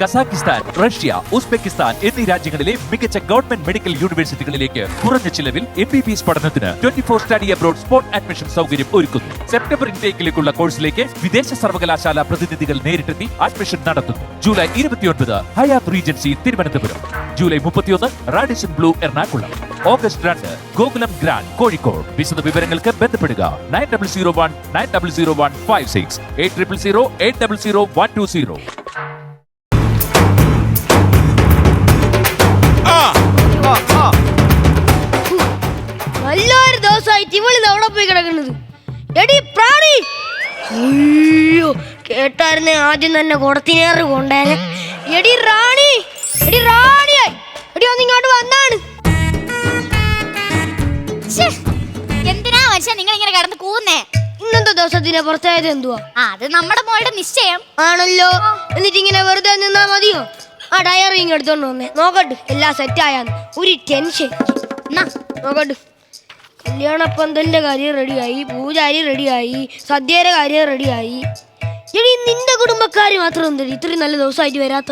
Kazakhstan, Russia, Uzbekistan എന്നീ രാജ്യങ്ങളിലെ മികച്ച ഗവൺമെന്റ് മെഡിക്കൽ യൂണിവേഴ്സിറ്റികളിലേക്ക് കുറഞ്ഞ ചിലവിൽ MBBS പഠനത്തിന് 24 സ്റ്റഡി അബ്രോഡ് സ്പോട്ട് അഡ്മിഷൻ സൗകര്യം ഒരുക്കുന്നു. സെപ്റ്റംബർ ഇൻടേക്കിലേക്കുള്ള കോഴ്സിലേക്ക് വിദേശ സർവകലാശാല പ്രതിനിധികൾ നേരിട്ടെത്തി അഡ്മിഷൻ നടത്തുന്നു. July 29 Hyatt Regency Thiruvananthapuram, July 31 Radisson Blu Ernakulam, August 2 Gokulam grand Kozhikode. വിശദ വിവരങ്ങൾക്ക് ബന്ധപ്പെടുക 9001900156 8000800120. നല്ലൊരു ദിവസമായിട്ട് ഇവളിത് അവിടെ പോയി കിടക്കുന്നത്. എടി പ്രാണി, അയ്യോ കേട്ടായിരുന്നേ ആദ്യം തന്നെ കുടത്തിനേറ് കൊണ്ടേനെ. എടി റാണി, എടി റാണിയായി, എടി ഒന്ന് ഇങ്ങോട്ട് വന്നാണ്. എന്തിനാ മനുഷ്യൻ നിങ്ങൾ ഇങ്ങനെ കിടന്ന് കൂന്നേ? ഇന്നത്തെ ദിവസത്തിന്റെ പുറത്തായത് എന്തുവാ? അത് നമ്മുടെ മോളുടെ നിശ്ചയം ആണല്ലോ. എന്നിട്ട് ഇങ്ങനെ വെറുതെ നിന്നാ മതിയോ? ആ ഡയറി ഇങ്ങ് എടുത്തോണ്ട് വന്നേ, നോക്കട്ടെ എല്ലാം സെറ്റായാന്ന്. ഒരു ടെൻഷൻ. നോക്കട്ടെ, കല്യാണപ്പന്തലിന്റെ കാര്യം റെഡിയായി, പൂജാരി റെഡിയായി, സദ്യയുടെ കാര്യം റെഡിയായി. എടി നിന്റെ കുടുംബക്കാര് മാത്രം എന്തടി ഇത്രയും നല്ല ദിവസമായിട്ട് വരാത്ത?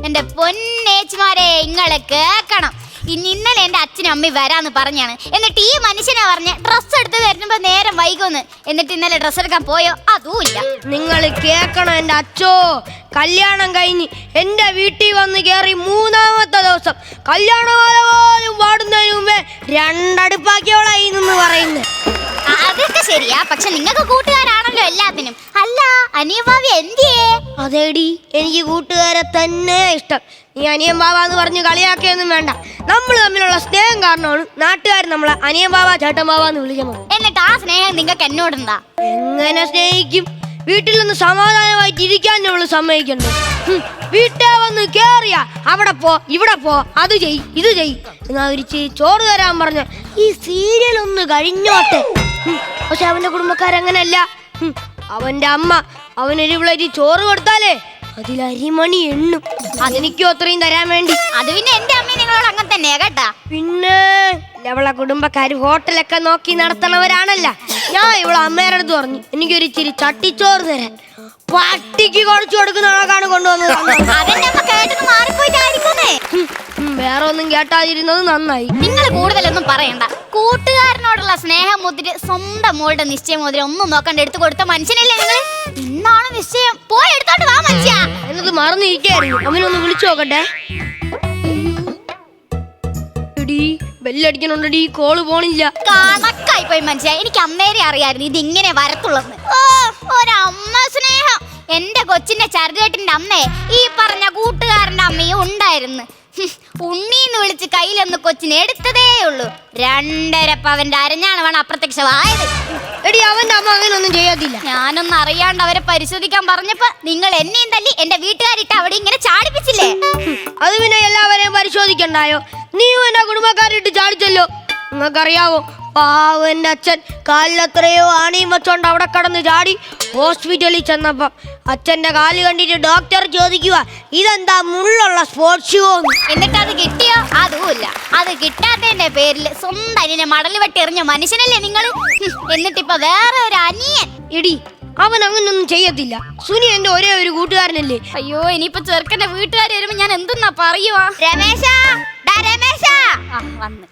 എന്റെ പൊന്നേച്ചുമാരെ ഇങ്ങളെ കേക്കണം. ഇന്നലെ എന്റെ അച്ഛനും അമ്മയും വരാന്ന് പറഞ്ഞാണ്. എന്നിട്ട് ഈ മനുഷ്യനെ പറഞ്ഞ് ഡ്രസ്സ് എടുത്ത് വരുമ്പോ നേരം വൈകുന്ന്. എന്നിട്ട് ഇന്നലെ ഡ്രസ്സ് എടുക്കാൻ പോയോ? അതുമില്ല. നിങ്ങൾ കേക്കണം എന്റെ അച്ഛോ, കല്യാണം കഴിഞ്ഞ് എന്റെ വീട്ടിൽ വന്ന് കയറി 3-ാമത്തെ ദിവസം കല്യാണമാല പോലും പാടുന്നതിന് മുമ്പേ 2 അടുപ്പാക്കിയോളായി നിന്ന് പറയുന്നത്. അതൊക്കെ ശരിയാ, പക്ഷെ നിങ്ങൾക്ക് കൂട്ടുകാരാണല്ലോ എല്ലാത്തിനും. അല്ല അനിയ ഭാവി എന്തിയേ? അതേടി, എനിക്ക് കൂട്ടുകാരെ തന്നെ ഇഷ്ടം. നീ അനിയൻ ബാബ എന്ന് പറഞ്ഞ് കളിയാക്കിയൊന്നും വേണ്ട. നമ്മൾ തമ്മിലുള്ള സ്നേഹം കാരണമാണ് നാട്ടുകാർ നമ്മളെ അനിയൻ ബാബ ചേട്ടൻ ബാബ എന്ന് വിളിക്കുന്നത്. എന്നിട്ട് ആ സ്നേഹം നിങ്ങൾക്ക് എന്നോടുണ്ടാ? എങ്ങനെ സ്നേഹിക്കും? വീട്ടിൽ നിന്ന് സമാധാനമായിട്ട് ഇരിക്കാൻ നമ്മൾ സമ്മതിക്കണ്ടേ? വീട്ടിൽ വന്ന് കേറിയ അവിടെ പോ, ഇവിടെ പോ, അത് ചെയ്, ഇത് ചെയ് എന്നാ ഒരു ചോറ് തരാൻ പറഞ്ഞ ഈ സീരിയൽ ഒന്ന് കഴിഞ്ഞോട്ടെ. പക്ഷെ അവന്റെ കുടുംബക്കാരങ്ങനല്ല. അവന്റെ അമ്മ അവനൊരു പ്ലേറ്റ് ചോറ് കൊടുത്താലേ അതിലരിമണി എണ്ണും. അതെനിക്കും അത്രയും തരാൻ വേണ്ടി. അത് പിന്നെ എന്റെ അമ്മ നിങ്ങളോട് അങ്ങനെ തന്നെയാ കേട്ടാ. പിന്നെ അവളെ കുടുംബക്കാര് ഹോട്ടലൊക്കെ നോക്കി നടത്തണവരാണല്ല. ഞാൻ ഇവളെ അമ്മയുടെ അടുത്ത് പറഞ്ഞു എനിക്കൊരു ഇച്ചിരി ചട്ടിച്ചോറ് തരാൻ. പട്ടിക്ക് കുഴച്ചു കൊടുക്കുന്നതാണ് കൊണ്ടുവന്നത്. വേറെ ഒന്നും കേട്ടാതിരുന്നത് നന്നായി. നിങ്ങൾ കൂടുതലൊന്നും പറയണ്ട. കൂട്ടുകാരനോടുള്ള സ്നേഹം മുതിര് സ്വന്തം മോളുടെ നിശ്ചയം മുതിര ഒന്നും നോക്കണ്ട എടുത്തു കൊടുത്ത മനുഷ്യനല്ലേ നിങ്ങൾ? ഇന്നാണ് നിശ്ചയം, പോയി എടുത്തോണ്ട് വാ മനുഷ്യ. എന്നത് മറന്നിരിക്കായിരുന്നു. അവനൊന്ന് വിളിച്ചു നോക്കട്ടെ. ബെല്ലടിക്കണുണ്ടടി, കോള് പോണില്ല. കണക്കായി പോയി മനുഷ്യ. എനിക്ക് അന്നേരെ അറിയായിരുന്നു ഇതിങ്ങനെ വരത്തുള്ളത്. ഒരമ്മ സ്നേഹം. എന്റെ കൊച്ചിന്റെ ചരടേട്ടിന്റെ അമ്മയെ ഈ പറഞ്ഞ കൂട്ടുകാരന്റെ അമ്മയും ഉണ്ടായിരുന്നു. ഉണ്ണീന്ന് വിളിച്ച് കയ്യിലൊന്ന് കൊച്ചിനെ എടുത്തതേ ഉള്ളൂ. 2.5 പവന്റെ അരഞ്ഞാണ് വേണം അപ്രത്യക്ഷമായത്. എടി അവന്റെ അമ്മ അങ്ങനൊന്നും ചെയ്യത്തില്ല. ഞാനൊന്നും അറിയാണ്ട് അവരെ പരിശോധിക്കാൻ പറഞ്ഞപ്പോ നിങ്ങൾ എന്നെയും തല്ലി എന്റെ വീട്ടുകാരിട്ട് അവിടെ ഇങ്ങനെ ചാടിപ്പിച്ചില്ലേ? അത് പിന്നെ എല്ലാവരെയും പരിശോധിക്കണ്ടായോ? നീ എന്റെ കുടുംബക്കാരിട്ട് ചാടിച്ചല്ലോ. നിങ്ങൾക്കറിയാവോ, പാവന്റെ അച്ഛൻ കാലിലെത്രയോ ആണിയും വെച്ചോണ്ട് അവിടെ കടന്ന് ചാടി. ഹോസ്പിറ്റലിൽ ചെന്നപ്പം അച്ഛന്റെ കാല് കണ്ടിട്ട് ഡോക്ടർ ചോദിക്കുക ഇതെന്താ മുള്ളുള്ള സ്പോർട്സ് ഷൂ? എന്നിട്ട് അത് കിട്ടിയോ? അതുമില്ല. അത് കിട്ടാത്തതിന്റെ പേരിൽ സ്വന്തം അനിയനെ മടല് വെട്ടി എറിഞ്ഞ മനുഷ്യനല്ലേ നിങ്ങൾ? എന്നിട്ടിപ്പൊ വേറെ ഒരു അനിയൻ. എടി അവൻ അങ്ങനൊന്നും ചെയ്യത്തില്ല. സുനി എന്റെ ഒരേ ഒരു കൂട്ടുകാരനല്ലേ. അയ്യോ, ഇനിയിപ്പൊ ചെറുക്കന്റെ വീട്ടുകാർ വരുമ്പോ ഞാൻ എന്തെന്നാ പറയുവാ? രമേശാ, രമേശാ വന്ന്.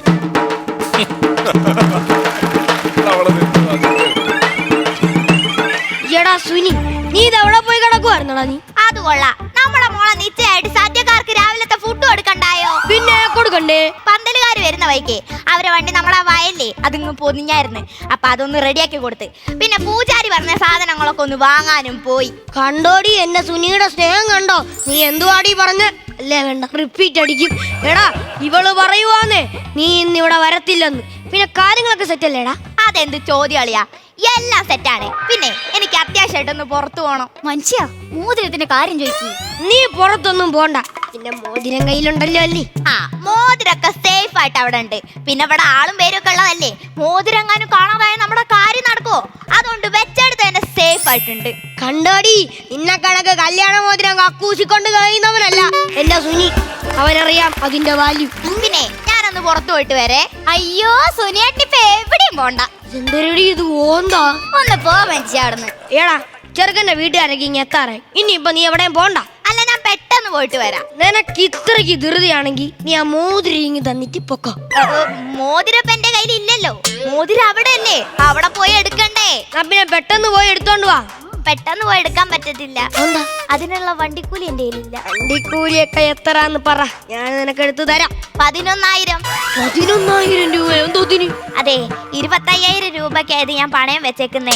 എടാ സുനി, നീ ഇതെവിടെ പോയി കിടക്കുവായിരുന്നടാ നീ? അത് കൊള്ളാം. നമ്മുടെ മോളെ നിശ്ചയമായിട്ട് സദ്യക്കാർക്ക് രാവിലത്തെ ഫുഡ് കൊടുക്കണ്ടായോ? പിന്നെ കൊടുക്കണ്ടേ? പന്തലുകാർ വരുന്ന വഴിക്ക് അവരെ വണ്ടി നമ്മളെ വയല്ലേ അതിങ്ങ് പൊതിഞ്ഞായിരുന്നു. അപ്പൊ അതൊന്ന് റെഡിയാക്കി കൊടുത്ത്. പിന്നെ പൂജാരി പറഞ്ഞ സാധനങ്ങളൊക്കെ ഒന്ന് വാങ്ങാനും പോയി. കണ്ടോടി എന്നെ സുനിയുടെ സ്നേഹം കണ്ടോ? നീ എന്തുവാടി പറഞ്ഞ? അല്ലേ വേണ്ട, റിപ്പീറ്റ് അടിക്കും. എടാ ഇവള് പറയുവാന്നേ നീ ഇന്നിവിടെ വരത്തില്ലെന്ന്. പിന്നെ കാര്യങ്ങളൊക്കെ സെറ്റ് അല്ലേടാ? അതെന്ത് ചോദ്യാളിയാ? എല്ലാം സെറ്റാണ്. പിന്നെ എനിക്ക് അത്യാവശ്യമായിട്ടൊന്ന് പുറത്തു പോകണം. മനുഷ്യ മോതിരത്തിന്റെ കാര്യം ചോദിക്കും. നീ പുറത്തൊന്നും പോണ്ട. പിന്നെ മോതിരം കയ്യിലുണ്ടല്ലോ അല്ലേ? ആ മോതിരൊക്കെ സേഫ് ആയിട്ട് അവിടെ ഉണ്ട്. പിന്നെ ഇവിടെ ആളും പേരും ഒക്കെ ഉള്ളതല്ലേ. മോതിരെങ്ങാനും കാണാതായ നമ്മുടെ കാര്യം നടക്കുവോ? അതുകൊണ്ട് വെച്ചെടുത്ത് തന്നെ സേഫ് ആയിട്ടുണ്ട്. കണ്ടോടി, ഇന്ന കണക്ക് കല്യാണ മോതിരം കക്കൂസിക്കൊണ്ട് കഴിയുന്നവനല്ല എന്റെ സുനി. അവനറിയാം അതിന്റെ വാല്യൂ. പിന്നെ ഞാനൊന്ന് പുറത്തു പോയിട്ട് വരെ. അയ്യോ സുനിയേട്ടിപ്പോ എവിടെയും പോണ്ട. എന്തൊരു ഇത് ഓന്താ? ഒന്ന് പോ മനുഷ്യ അവിടുന്ന്. ഏടാ ചെറുക്കന്റെ വീട്ടുകാരൊക്കെ ഇങ്ങനെ എത്താറായി. ഇനിയിപ്പൊ നീ എവിടെയും പോണ്ട. അല്ല ഞാൻ പെട്ടെന്ന് പെട്ടെന്ന് പോയിട്ട് വരാം. നിനക്ക് ഇത്രയ്ക്ക് ധൃതിയാണെങ്കിൽ നീ ആ മോതിരം ഇങ്ങ് തന്നിട്ട് പൊക്കോ. മോതിരം ഇപ്പൊ എന്റെ കയ്യിൽ ഇല്ലല്ലോ. മോതിരം അവിടെ അല്ലേ, അവിടെ പോയി എടുക്കണ്ടേ. പിന്നെ പെട്ടെന്ന് പോയി എടുത്തോണ്ട് വാ. പെട്ടെന്ന് പോയി എടുക്കാൻ പറ്റത്തില്ല. എന്താ? അതിനുള്ള വണ്ടിക്കൂലി എന്റെ കയ്യിലില്ല. വണ്ടിക്കൂലിയൊക്കെ എത്രാന്ന് പറ, ഞാൻ നിനക്ക് എടുത്തു തരാം. 11,000. 11,000 രൂപ എന്തോത്തിന്? അതെ, 25,000 രൂപയ്ക്കായത് ഞാൻ പണയം വെച്ചേക്കുന്നേ.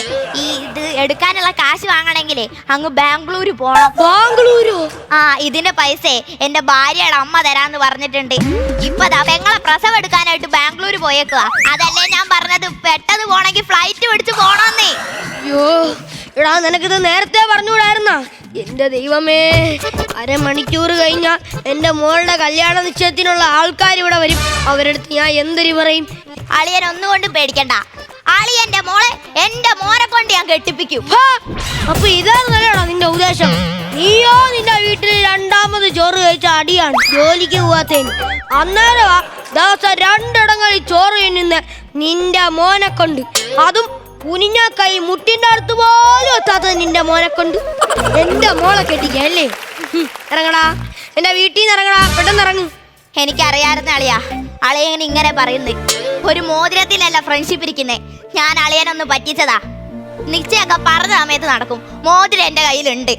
ഇത് എടുക്കാനുള്ള കാശ് വാങ്ങണെങ്കിലേ അങ്ങ് ബാംഗ്ലൂര് പോണം. ബാംഗ്ലൂരോ? ആ, ഇതിന്റെ പൈസ എന്റെ ഭാര്യയുടെ അമ്മ തരാന്ന് പറഞ്ഞിട്ടുണ്ട്. ഇപ്പൊ പെങ്ങളെ പ്രസവം എടുക്കാനായിട്ട് ബാംഗ്ലൂര് പോയേക്കുക. അതല്ലേ ഞാൻ പറഞ്ഞത്, പെട്ടെന്ന് പോണെങ്കിൽ ഫ്ലൈറ്റ് പിടിച്ച് പോണോന്നേ. അയ്യോ എടാ, നിനക്കിത് നേരത്തെ പറഞ്ഞുകൂടായിരുന്ന? എന്റെ ദൈവമേ, അരമണിക്കൂർ കഴിഞ്ഞാൽ എന്റെ മോളുടെ കല്യാണ നിശ്ചയത്തിനുള്ള ആൾക്കാർ ഇവിടെ വരും. അവരെടുത്ത് ഞാൻ എന്തൊരു പറയും? അളിയൻ ഒന്നുകൊണ്ടും പേടിക്കണ്ട. അളിയന്റെ മോളെ എന്റെ മോനെ കൊണ്ട് ഞാൻ കെട്ടിപ്പിക്കും. അപ്പൊ ഇതാണല്ലോടാ നിന്റെ ഉദ്ദേശം? നീയോ നിന്റെ വീട്ടിൽ രണ്ടാമത് ചോറ് കഴിച്ച അടിയാണ് ജോലിക്ക് പോവാത്തേന്. അന്നേരമാ ദിവസം 2 ഇടങ്ങളിൽ ചോറ് തിന്നുന്ന നിന്റെ മോനെ കൊണ്ട്. അതും കുനിഞ്ഞ കൈ മുട്ടിന്റെ അടുത്ത് പോലും എത്താത്തത് നിന്റെ മോനെ കൊണ്ട്. എന്റെ മോളെ കെട്ടിക്കല്ലേ? ഇറങ്ങടാ, എന്റെ വീട്ടിൽ നിന്ന് ഇറങ്ങടാ, പെട്ടെന്ന് ഇറങ്ങും. എനിക്കറിയാറുന്ന അളിയാ, അളിയൻ ഇങ്ങനെ പറയുന്നത്. ഒരു മോതിരത്തിലല്ല ഫ്രണ്ട്ഷിപ്പ് ഇരിക്കുന്നേ. ഞാൻ അളിയനൊന്ന് പറ്റിച്ചതാ. നിശ്ചയൊക്കെ പറഞ്ഞ സമയത്ത് നടക്കും. മോതിരം എന്റെ കയ്യിലുണ്ട്.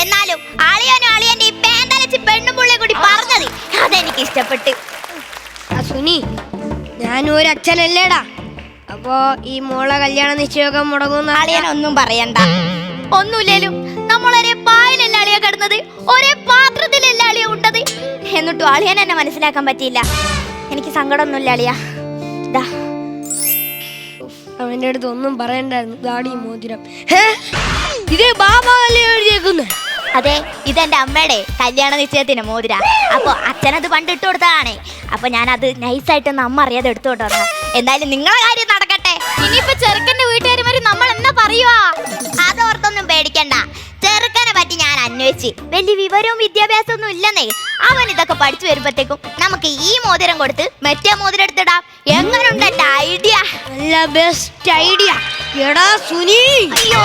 എന്നാലും അളിയനും അളിയന്റെ ഈ പേന്തലച്ച് പെണ്ണുപുള്ളിയെ കൂടി പറഞ്ഞത് അതെനിക്ക് ഇഷ്ടപ്പെട്ട്. സുനി, ഞാനും ഒരു അച്ഛനല്ലേടാ. അപ്പോ ഈ മോളെ കല്യാണ നിശ്ചയമൊക്കെ മുടങ്ങുന്ന അളിയനൊന്നും പറയണ്ട. ഒന്നുമില്ലേലും നമ്മളൊരേ പായലല്ല അളിയ കിടന്നത്, ഒരേ പാത്രത്തിലല്ല അളിയ ഉണ്ടത്. എന്നിട്ടും അളിയൻ എന്നെ മനസ്സിലാക്കാൻ പറ്റിയില്ല. എനിക്ക് സങ്കടമൊന്നുമില്ല അളിയ. അവന്റെ അടുത്ത് ഒന്നും പറയണ്ടായിരുന്നു. ദാടി മോതിരം. ഇതേ ബാബാ അല്ലേ എഴുതിയേക്കുന്നേ? അതെ, ഇതെന്റെ അമ്മയുടെ കല്യാണ നിശ്ചയത്തിന് മോതിര. അപ്പൊ അച്ഛനത് പണ്ട് ഇട്ട് കൊടുത്തതാണേ. അപ്പൊ ഞാനത് നൈസായിട്ടൊന്ന് അമ്മ അറിയാതെ എടുത്തു കൊടുത്തതാ. എന്തായാലും നിങ്ങളെ കാര്യം നടക്കട്ടെ. ഇനിയിപ്പോ ചെറുക്കന്റെ വീട്ടുകാരും നമ്മൾ എന്നാ പറയുവാ? അതോർത്തൊന്നും പേടിക്കണ്ട. ചെറുക്കനെ പറ്റി ഞാൻ അന്വേഷിച്ച്, വലിയ വിവരവും വിദ്യാഭ്യാസവും ഒന്നും ഇല്ലെന്നേ. അവൻ ഇതൊക്കെ പഠിച്ചു വരുമ്പോഴത്തേക്കും നമുക്ക് ഈ മോതിരം കൊടുത്ത് മറ്റേ മോതിരം എടുത്തിടാം. എങ്ങനുണ്ട് ഐഡിയ? നല്ല ബെസ്റ്റ് ഐഡിയ. എടാ സുനി, അയ്യോ